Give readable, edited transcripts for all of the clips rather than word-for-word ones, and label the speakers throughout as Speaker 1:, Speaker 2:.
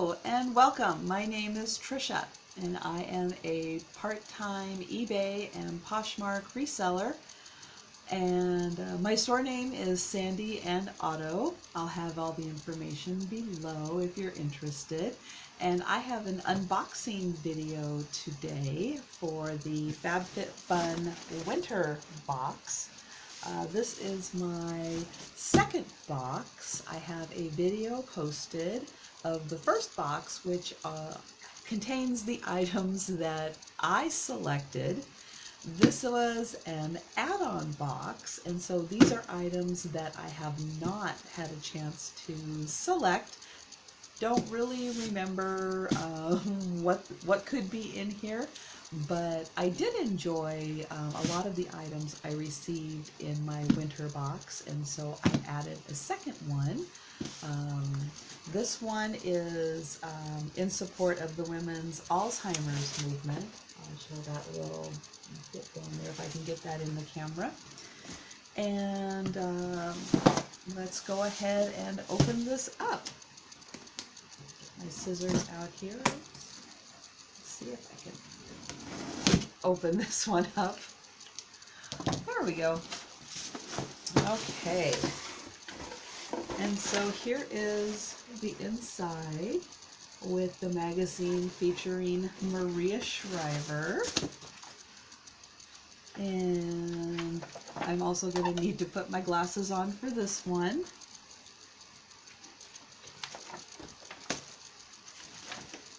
Speaker 1: Hello and welcome. My name is Trisha and I am a part-time eBay and Poshmark reseller, and my store name is Sandy and Otto. I'll have all the information below if you're interested. And I have an unboxing video today for the FabFitFun Winter box. This is my second box. I have a video posted of the first box, which contains the items that I selected. This was an add-on box, and so these are items that I have not had a chance to select. Don't really remember what could be in here, but I did enjoy a lot of the items I received in my winter box, and so I added a second one. This one is in support of the women's Alzheimer's movement. I'll show that little bit down there if I can get that in the camera. And let's go ahead and open this up. My scissors out here. Let's see if I can open this one up. There we go. Okay. And so here is the inside with the magazine featuring Maria Shriver. And I'm also going to need to put my glasses on for this one.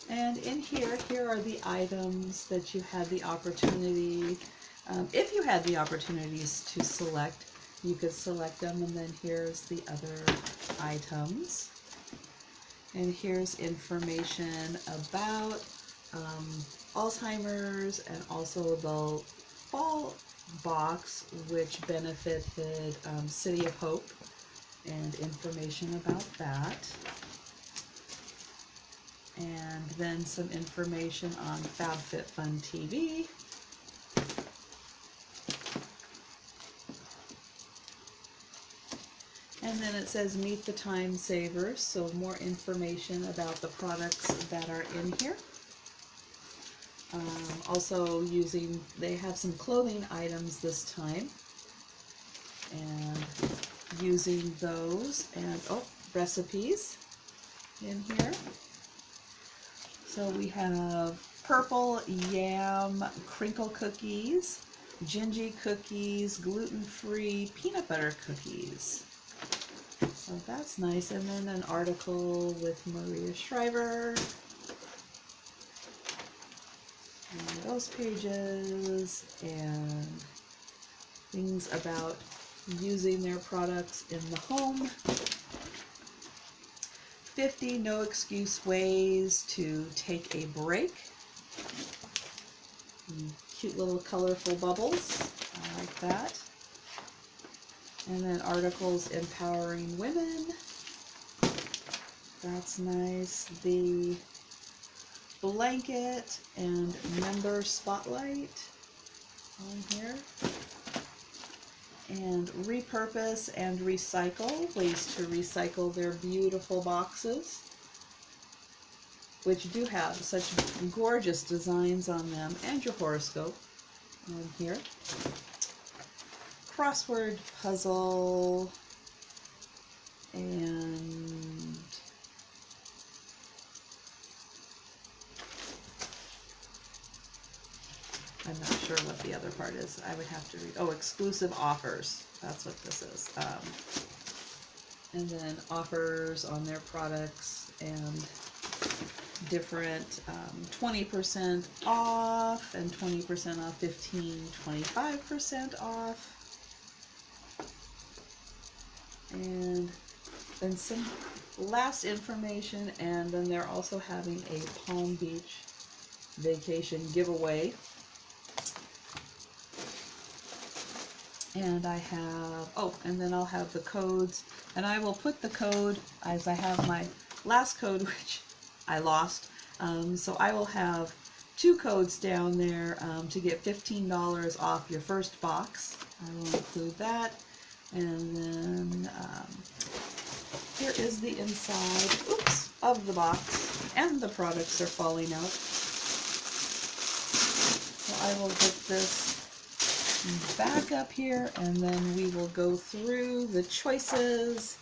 Speaker 1: And in here are the items that you had the opportunity, if you had the opportunities to select, you could select them. And then here's the other items. And here's information about Alzheimer's, and also the fall box, which benefited City of Hope, and information about that. And then some information on FabFitFun TV. And then it says Meet the Time Savers, so more information about the products that are in here. Also they have some clothing items this time, and using those, and recipes in here. So we have purple yam crinkle cookies, gingy cookies, gluten-free peanut butter cookies. So that's nice. And then an article with Maria Shriver. And those pages, and things about using their products in the home. 50 no excuse ways to take a break. Cute little colorful bubbles. I like that. And then articles empowering women. That's nice. The blanket and member spotlight on here. And repurpose and recycle, ways to recycle their beautiful boxes, which do have such gorgeous designs on them, and your horoscope on here. Crossword puzzle, and I'm not sure what the other part is. I would have to read. Oh, exclusive offers. That's what this is. And then offers on their products, and different 20% off, and 20% off, 25% off. And then some last information, and then they're also having a Palm Beach vacation giveaway. And I have, and then I'll have the codes, and I will put the code, as I have my last code, which I lost, so I will have 2 codes down there to get $15 off your first box. I will include that. And then here is the inside, of the box. and the products are falling out. So I will get this back up here, and then we will go through the choices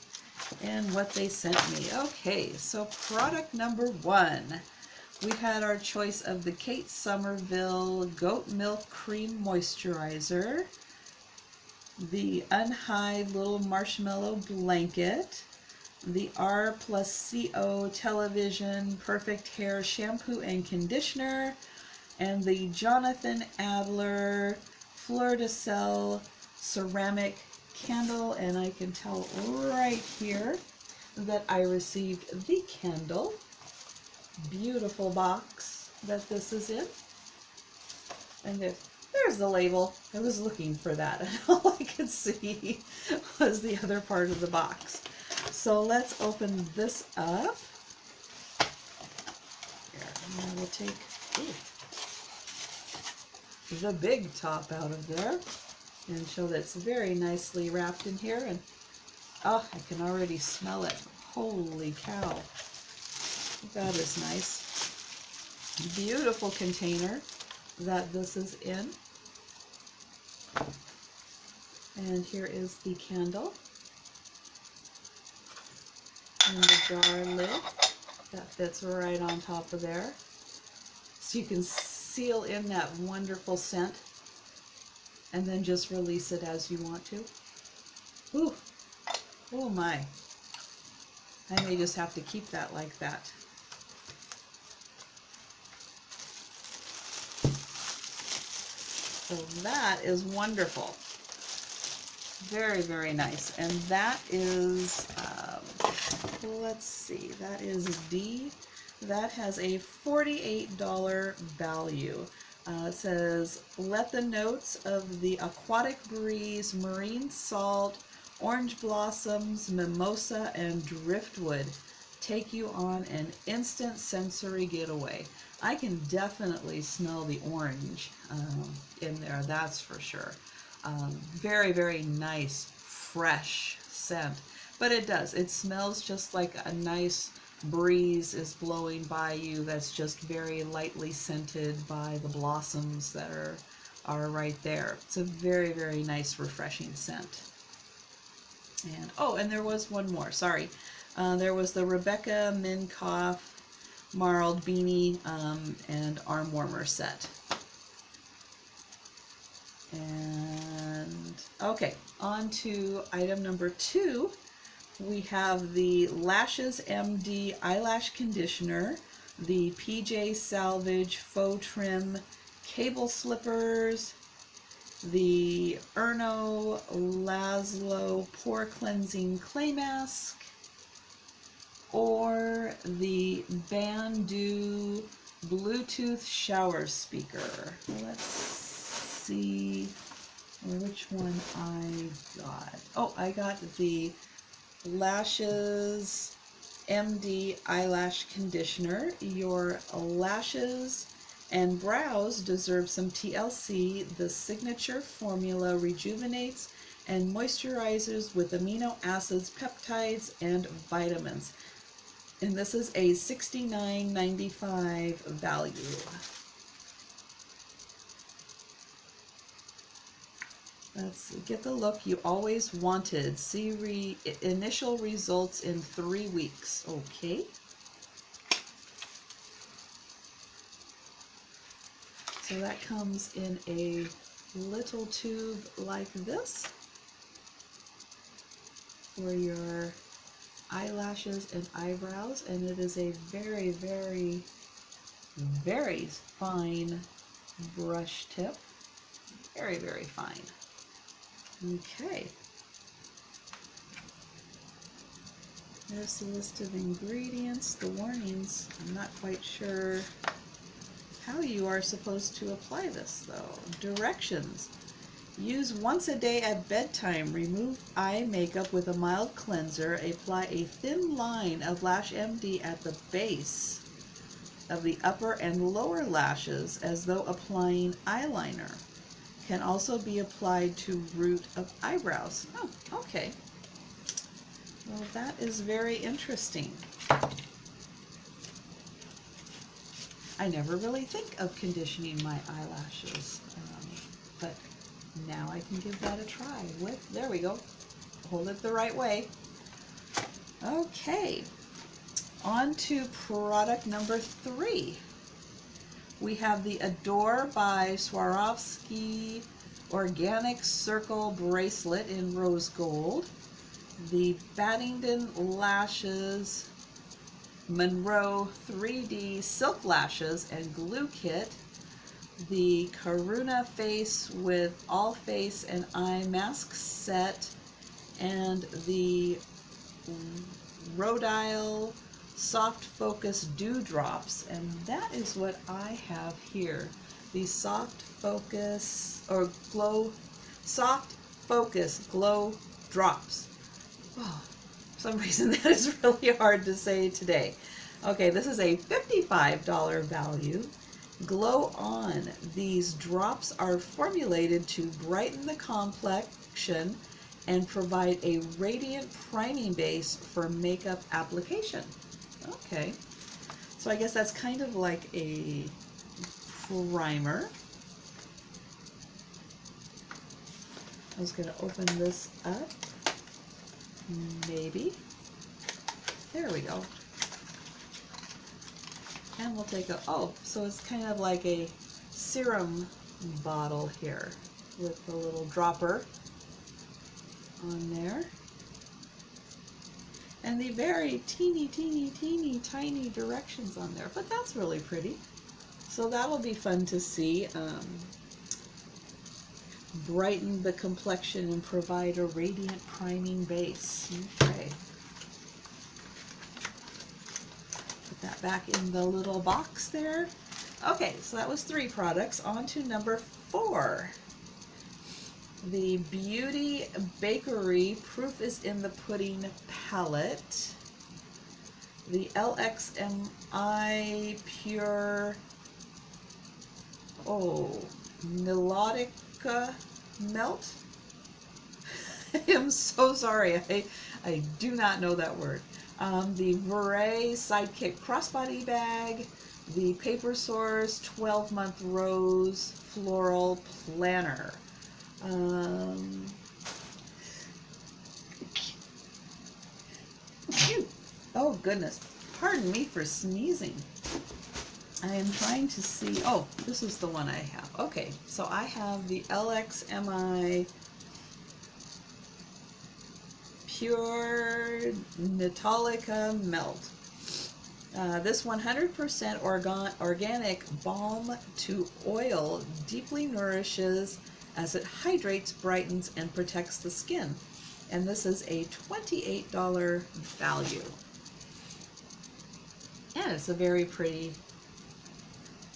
Speaker 1: and what they sent me. Okay, so product number 1. We had our choice of the Kate Somerville Goat Milk Cream Moisturizer, the Unhide Little Marshmallow Blanket, the R+CO Television Perfect Hair Shampoo and Conditioner, and the Jonathan Adler Fleur de Sel Ceramic Candle. And I can tell right here that I received the candle. Beautiful box that this is in. And there's the label. I was looking for that, and all I could see was the other part of the box. So let's open this up. Here, and I will take the big top out of there and show that it's very nicely wrapped in here. And oh, I can already smell it. Holy cow. That is nice. Beautiful container that this is in. And here is the candle. And the jar lid that fits right on top of there. So you can seal in that wonderful scent and then just release it as you want to. Ooh, oh my. I may just have to keep that like that. So that is wonderful. Very, very nice. And that is, let's see, that is D. That has a $48 value. It says, let the notes of the aquatic breeze, marine salt, orange blossoms, mimosa, and driftwood take you on an instant sensory getaway. I can definitely smell the orange in there, that's for sure. Very, very nice, fresh scent. But it does. It smells just like a nice breeze is blowing by you that's just very lightly scented by the blossoms that are right there. It's a very, very nice, refreshing scent. And oh, and there was one more, sorry. There was the Rebecca Minkoff Marled Beanie and Arm Warmer set. And okay, on to item number 2. We have the Lashes MD Eyelash Conditioner, the PJ Salvage Faux Trim Cable Slippers, the Erno Laszlo Pore Cleansing Clay Mask, or the Bandu Bluetooth Shower Speaker. Let's see which one I got. Oh, I got the Lashes MD Eyelash Conditioner. Your lashes and brows deserve some TLC. The signature formula rejuvenates and moisturizes with amino acids, peptides, and vitamins. And this is a $69.95 value. Let's get the look you always wanted. See initial results in 3 weeks. Okay. So that comes in a little tube like this for your eyelashes and eyebrows, and it is a very, very, very fine brush tip. Very, very fine. Okay. There's the list of ingredients, the warnings. I'm not quite sure how you are supposed to apply this though. Directions. Use once a day at bedtime. Remove eye makeup with a mild cleanser. Apply a thin line of Lash MD at the base of the upper and lower lashes as though applying eyeliner. Can also be applied to root of eyebrows. Oh, okay. Well, that is very interesting. I never really think of conditioning my eyelashes, but now I can give that a try. There we go. Hold it the right way. Okay, on to product number 3. We have the Adore by Swarovski Organic Circle Bracelet in rose gold, the Baddington Lashes Monroe 3D Silk Lashes and Glue Kit, the Karuna Face with All Face and Eye Mask Set, and the Rhodile Soft Focus Dewdrops, and that is what I have here. The Soft Focus Glow Drops. Oh, for some reason that is really hard to say today. Okay, this is a $55 value. Glow On. These drops are formulated to brighten the complexion and provide a radiant priming base for makeup application. Okay, so I guess that's kind of like a primer. I was going to open this up. Maybe. There we go. And we'll take so it's kind of like a serum bottle here with a little dropper on there. And the very teeny tiny directions on there, but that's really pretty. So that'll be fun to see. Brighten the complexion and provide a radiant priming base. Okay. Put that back in the little box there. Okay, so that was 3 products. On to number 4. The Beauty Bakery Proof is in the Pudding palette. The LXMI Pure Melodica Melt. I am so sorry. I do not know that word. The Voray Sidekick Crossbody Bag. The Paper Source 12-month Rose Floral Planner. Oh goodness, pardon me for sneezing. I am trying to see, this is the one I have. Okay, so I have the LXMI Pure Natalica Melt. This 100% organic balm to oil deeply nourishes as it hydrates, brightens, and protects the skin. And this is a $28 value. And it's a very pretty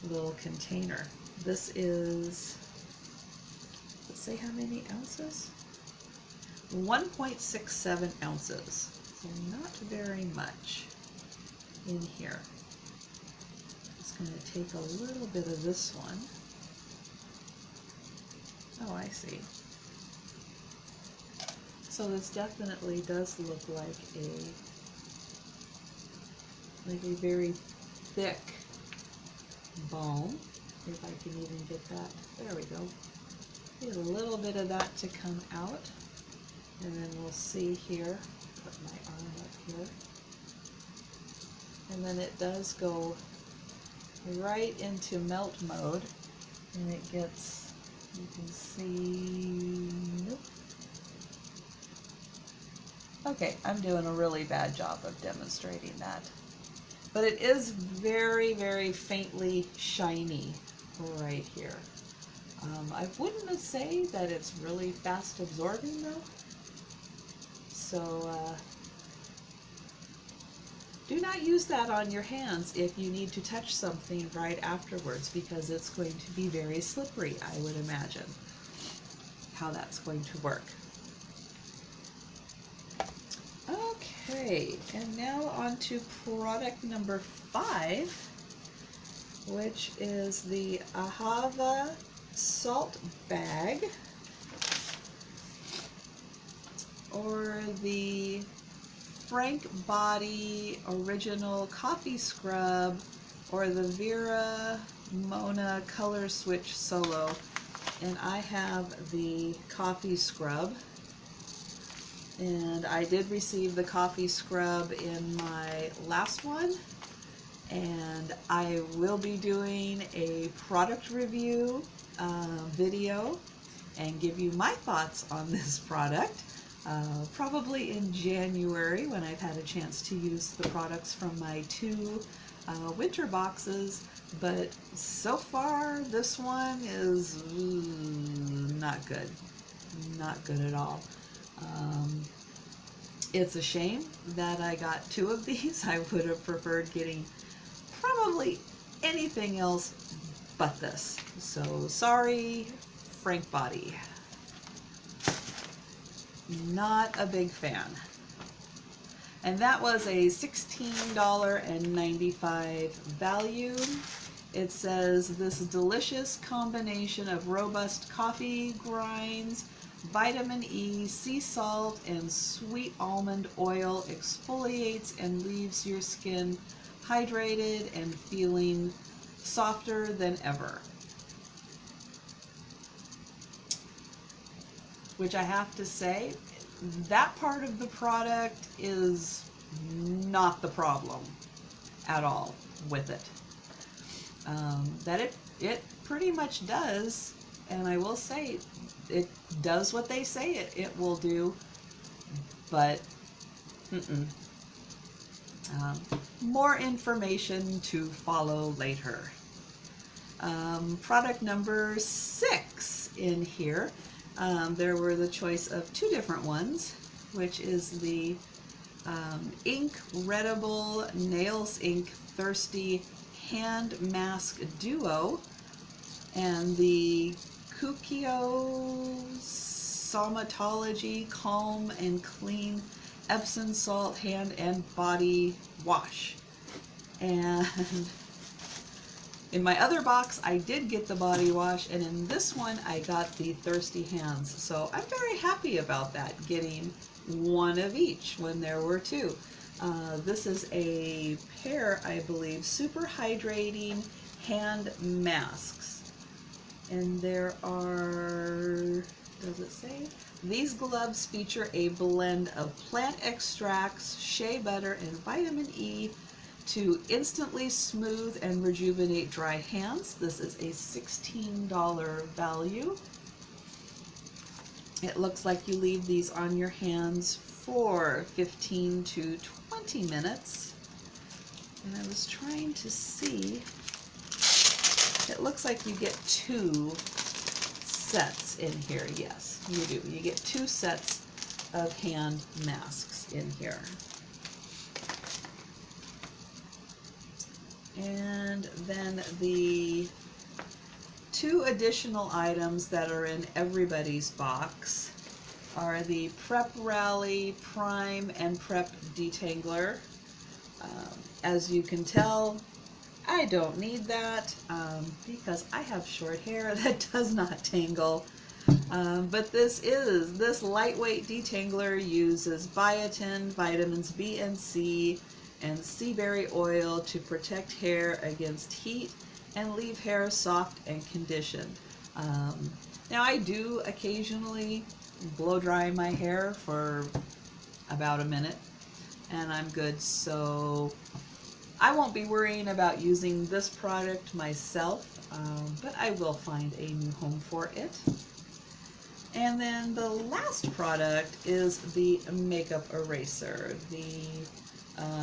Speaker 1: little container. This is, let's say how many ounces? 1.67 ounces. So not very much in here. Just going to take a little bit of this one. Oh, I see. So this definitely does look like a very thick balm. If I can even get that. There we go. Get a little bit of that to come out. And then we'll see here. Put my arm up here. And then it does go right into melt mode. And it gets, you can see, nope. Okay, I'm doing a really bad job of demonstrating that. But it is very, very faintly shiny right here. I wouldn't say that it's really fast absorbing though. So do not use that on your hands if you need to touch something right afterwards, because it's going to be very slippery, I would imagine, how that's going to work. Okay, and now on to product number 5, which is the Ahava Salt Bag, or the Frank Body Original Coffee Scrub or the Vera Mona Color Switch Solo. And I have the coffee scrub. And I did receive the coffee scrub in my last one. And I will be doing a product review video and give you my thoughts on this product. Probably in January when I've had a chance to use the products from my 2 winter boxes, but so far this one is not good. Not good at all. It's a shame that I got 2 of these. I would have preferred getting probably anything else but this. So sorry, Frank Body. Not a big fan. And that was a $16.95 value. It says this delicious combination of robust coffee grinds, vitamin E, sea salt, and sweet almond oil exfoliates and leaves your skin hydrated and feeling softer than ever. Which I have to say, that part of the product is not the problem at all with it. That it pretty much does, and I will say it does what they say it will do, but more information to follow later. Product number 6 in here. There were the choice of 2 different ones, which is the Ink-Readable Nails Ink Thirsty Hand Mask Duo and the Kukio Somatology Calm and Clean Epsom Salt Hand and Body Wash. And in my other box, I did get the body wash, and in this one, I got the Thirsty Hands. So I'm very happy about that, getting 1 of each when there were 2. This is a pair, I believe, super hydrating hand masks. And there are, does it say? These gloves feature a blend of plant extracts, shea butter, and vitamin E to instantly smooth and rejuvenate dry hands. This is a $16 value. It looks like you leave these on your hands for 15 to 20 minutes. And I was trying to see, it looks like you get 2 sets in here. Yes, you do. You get 2 sets of hand masks in here. And then the 2 additional items that are in everybody's box are the Prep Rally Prime and Prep Detangler. As you can tell, I don't need that because I have short hair that does not tangle. But this lightweight detangler uses biotin, vitamins B and C, and sea berry oil to protect hair against heat and leave hair soft and conditioned. Now I do occasionally blow dry my hair for about a minute and I'm good, so I won't be worrying about using this product myself, but I will find a new home for it. And then the last product is the makeup eraser. The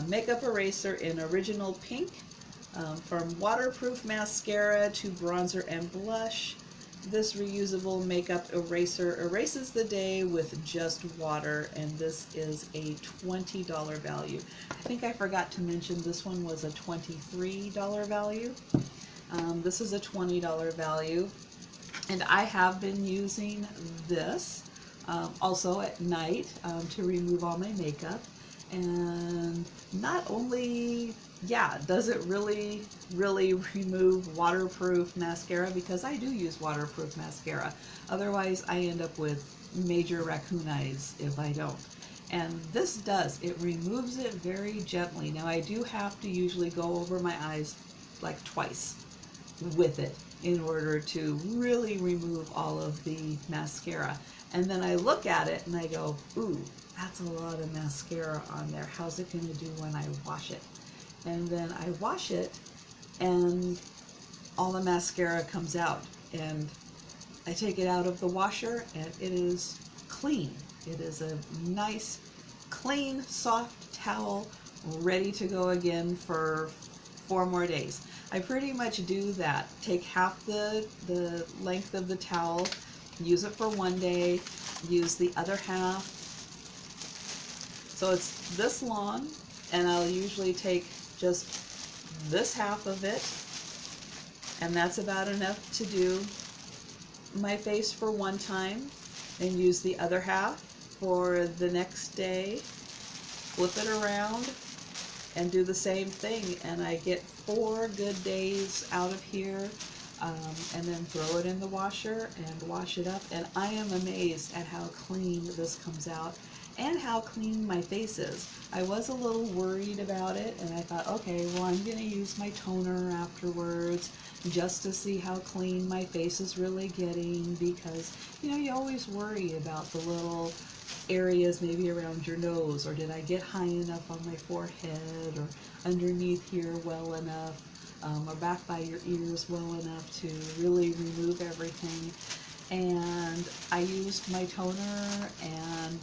Speaker 1: makeup eraser in original pink, from waterproof mascara to bronzer and blush. This reusable makeup eraser erases the day with just water, and this is a $20 value. I think I forgot to mention this one was a $23 value. This is a $20 value, and I have been using this also at night to remove all my makeup. And not only, does it really remove waterproof mascara, because I do use waterproof mascara. Otherwise, I end up with major raccoon eyes if I don't. And this does. It removes it very gently. Now, I do have to usually go over my eyes like twice with it in order to really remove all of the mascara. And then I look at it and I go, ooh, that's a lot of mascara on there. How's it going to do when I wash it? And then I wash it and all the mascara comes out. And I take it out of the washer and it is clean. It is a nice, clean, soft towel ready to go again for 4 more days. I pretty much do that. Take half the length of the towel, use it for 1 day, use the other half. So it's this long, and I'll usually take just this half of it, and that's about enough to do my face for one time, and use the other half for the next day, flip it around, and do the same thing, and I get 4 good days out of here, and then throw it in the washer and wash it up, and I am amazed at how clean this comes out and how clean my face is. I was a little worried about it, and I thought, okay, well, I'm going to use my toner afterwards just to see how clean my face is really getting, because, you know, you always worry about the little areas maybe around your nose, or did I get high enough on my forehead, or underneath here well enough, or back by your ears well enough to really remove everything. And I used my toner, and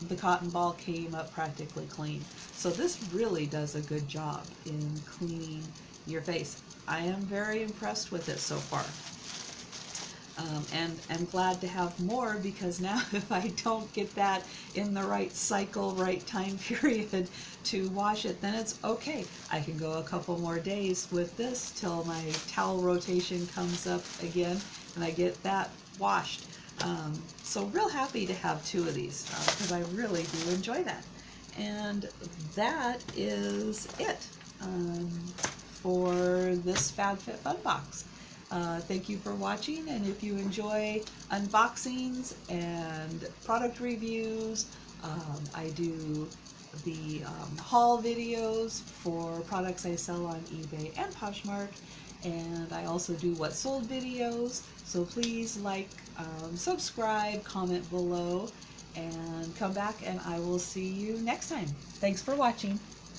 Speaker 1: the cotton ball came up practically clean. So this really does a good job in cleaning your face. I am very impressed with it so far. And I'm glad to have more, because now if I don't get that in the right cycle, right time period to wash it, then it's okay. I can go a couple more days with this till my towel rotation comes up again and I get that washed. So real happy to have 2 of these, because I really do enjoy that. And that is it for this FabFitFun box. Thank you for watching, and if you enjoy unboxings and product reviews, I do the haul videos for products I sell on eBay and Poshmark, and I also do what sold videos, so please like, subscribe, comment below, and come back, and I will see you next time. Thanks for watching.